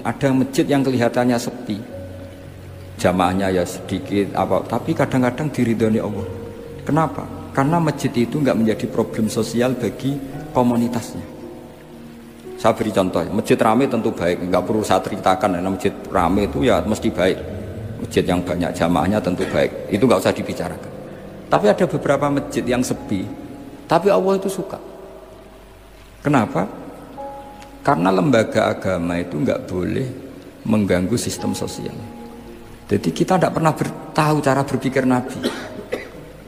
Ada masjid yang kelihatannya sepi, jamaahnya ya sedikit tapi kadang-kadang diridhoni Allah. Kenapa? Karena masjid itu nggak menjadi problem sosial bagi komunitasnya. Saya beri contoh, masjid ramai tentu baik, nggak perlu saya ceritakan. Karena masjid ramai itu ya mesti baik. Masjid yang banyak jamaahnya tentu baik, itu nggak usah dibicarakan. Tapi ada beberapa masjid yang sepi, tapi Allah itu suka. Kenapa? Karena lembaga agama itu nggak boleh mengganggu sistem sosial. Jadi kita tidak pernah tahu cara berpikir Nabi.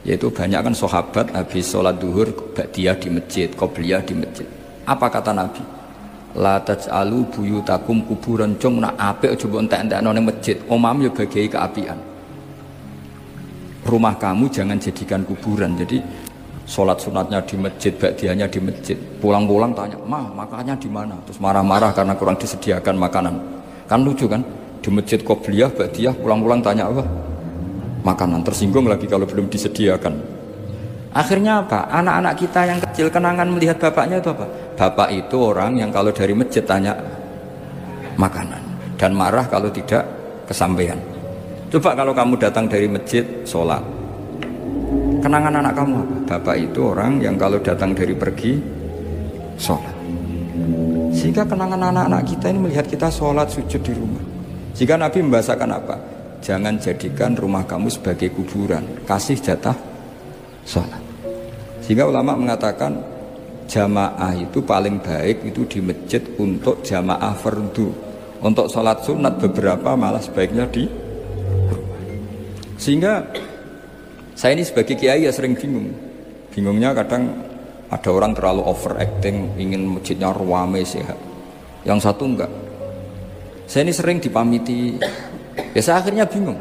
Yaitu banyak kan sahabat habis sholat duhur ba'diyah di masjid, qobliyah di masjid. Apa kata Nabi? La taj'alu buyutakum kuburan, cung nak apik aja mbok entek-entekno ning masjid. Omam yo bagai keapian. Rumah kamu jangan jadikan kuburan. Jadi sholat sunatnya di masjid, ba'diyahnya di masjid. Pulang-pulang tanya, makannya di mana? Terus marah-marah karena kurang disediakan makanan. Kan lucu kan? Di masjid qobliyah, ba'diyah, pulang-pulang tanya apa? Makanan. Tersinggung lagi kalau belum disediakan. Akhirnya apa? Anak-anak kita yang kecil kenangan melihat bapaknya itu apa? Bapak itu orang yang kalau dari masjid tanya makanan dan marah kalau tidak kesampaian. Coba kalau kamu datang dari masjid sholat, kenangan anak kamu apa? Bapak itu orang yang kalau datang dari pergi sholat. Sehingga kenangan anak-anak kita ini melihat kita sholat sujud di rumah. Jika Nabi membahasakan apa? Jangan jadikan rumah kamu sebagai kuburan, kasih jatah sholat. Sehingga ulama mengatakan jamaah itu paling baik itu di masjid untuk jamaah fardu. Untuk sholat sunat beberapa malah sebaiknya di rumah. Sehingga saya ini sebagai kiai ya sering bingung. Bingungnya kadang ada orang terlalu overacting, ingin masjidnya ruame sehat. Yang satu enggak. Saya ini sering dipamiti. Ya saya akhirnya bingung.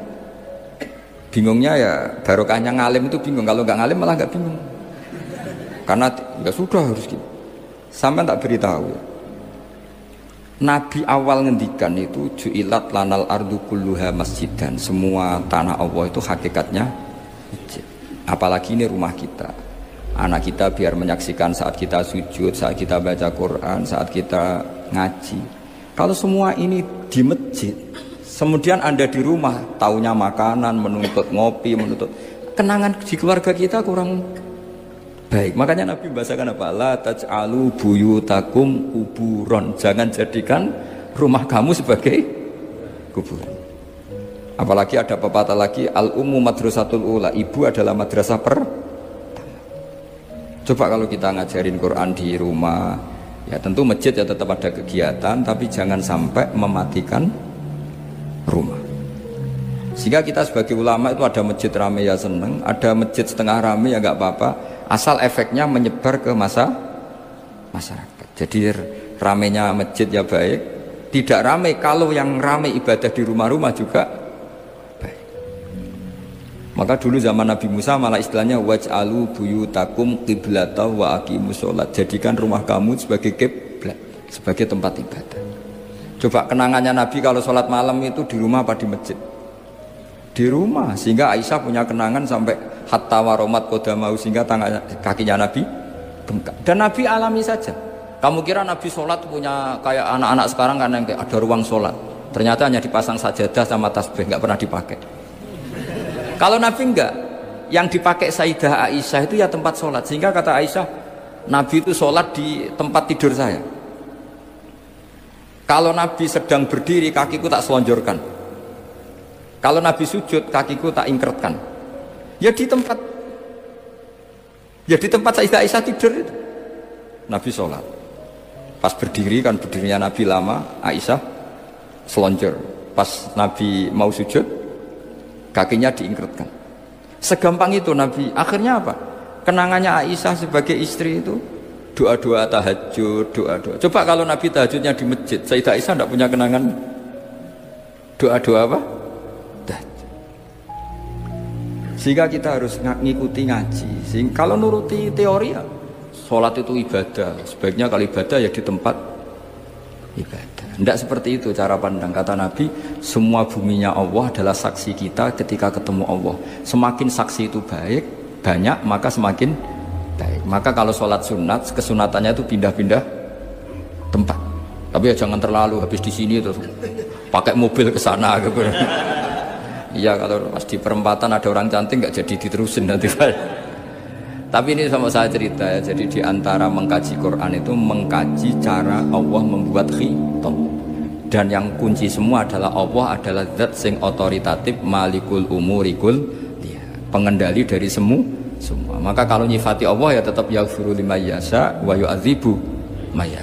Bingungnya ya barokahnya ngalim itu bingung. Kalau enggak ngalim malah enggak bingung. Karena ya sudah harus gitu. Sampai tak beritahu ya. Nabi awal ngendikan itu ju'ilat lanal ardu kulluha masjidan. Semua tanah Allah itu hakikatnya masjid. Apalagi ini rumah kita. Anak kita biar menyaksikan saat kita sujud, saat kita baca Quran, saat kita ngaji. Kalau semua ini di masjid, kemudian Anda di rumah taunya makanan, menuntut ngopi, menuntut kenangan di keluarga kita kurang baik. Makanya Nabi bahasakan apa? La taj'alu buyutakum kuburon. Jangan jadikan rumah kamu sebagai kuburan. Apalagi ada pepatah lagi, al-ummu madrasatul ula. Ibu adalah madrasah pertama. Coba kalau kita ngajarin Quran di rumah, ya tentu masjid ya tetap ada kegiatan, tapi jangan sampai mematikan rumah. Sehingga kita sebagai ulama itu ada masjid rame ya seneng, ada masjid setengah rame ya nggak apa-apa. Asal efeknya menyebar ke masyarakat. Jadi ramenya masjid ya baik, tidak rame kalau yang rame ibadah di rumah-rumah juga baik. Maka dulu zaman Nabi Musa malah istilahnya waj'alu buyutakum qiblata wa aqimus sholat. Jadikan rumah kamu sebagai kiblat, sebagai tempat ibadah. Coba kenangannya Nabi kalau sholat malam itu di rumah apa di masjid? Di rumah, sehingga Aisyah punya kenangan sampai hatta waromat kodamau, sehingga kakinya Nabi bengkak. Dan Nabi alami saja. Kamu kira Nabi sholat punya kayak anak-anak sekarang kan yang ada ruang sholat, ternyata hanya dipasang sajadah sama tasbih, nggak pernah dipakai. Kalau Nabi enggak, yang dipakai Sayyidah Aisyah itu ya tempat sholat. Sehingga kata Aisyah, Nabi itu sholat di tempat tidur saya. Kalau Nabi sedang berdiri, kakiku tak selonjorkan. Kalau Nabi sujud, kakiku tak ingkretkan. Ya di tempat Sayyidah Aisyah tidur itu Nabi sholat. Pas berdiri kan berdirinya Nabi lama, Aisyah selonjor. Pas Nabi mau sujud, kakinya diingkretkan. Segampang itu Nabi. Akhirnya apa? Kenangannya Aisyah sebagai istri itu doa-doa tahajud, doa-doa. Coba kalau Nabi tahajudnya di masjid, Sayyidah Aisyah tidak punya kenangan doa-doa apa? Sehingga kita harus ngikuti ngaji. Sehingga kalau nuruti teori ya, sholat itu ibadah. Sebaiknya kalau ibadah ya di tempat ibadah. Tidak seperti itu cara pandang. Kata Nabi, semua buminya Allah adalah saksi kita ketika ketemu Allah. Semakin saksi itu baik, banyak, maka semakin baik. Maka kalau sholat sunat, kesunatannya itu pindah-pindah tempat. Tapi ya jangan terlalu habis di sini terus pakai mobil ke sana gitu. Iya, kalau pas di perempatan ada orang cantik nggak jadi diterusin nanti. Tapi ini sama saya cerita ya. Jadi di antara mengkaji Quran itu mengkaji cara Allah membuat khitam. Dan yang kunci semua adalah Allah adalah zat sing otoritatif, malikul umurikul, pengendali dari semua. Maka kalau nyifati Allah ya tetap yaghfiru liman yasha wa yu'adzibu may yasha.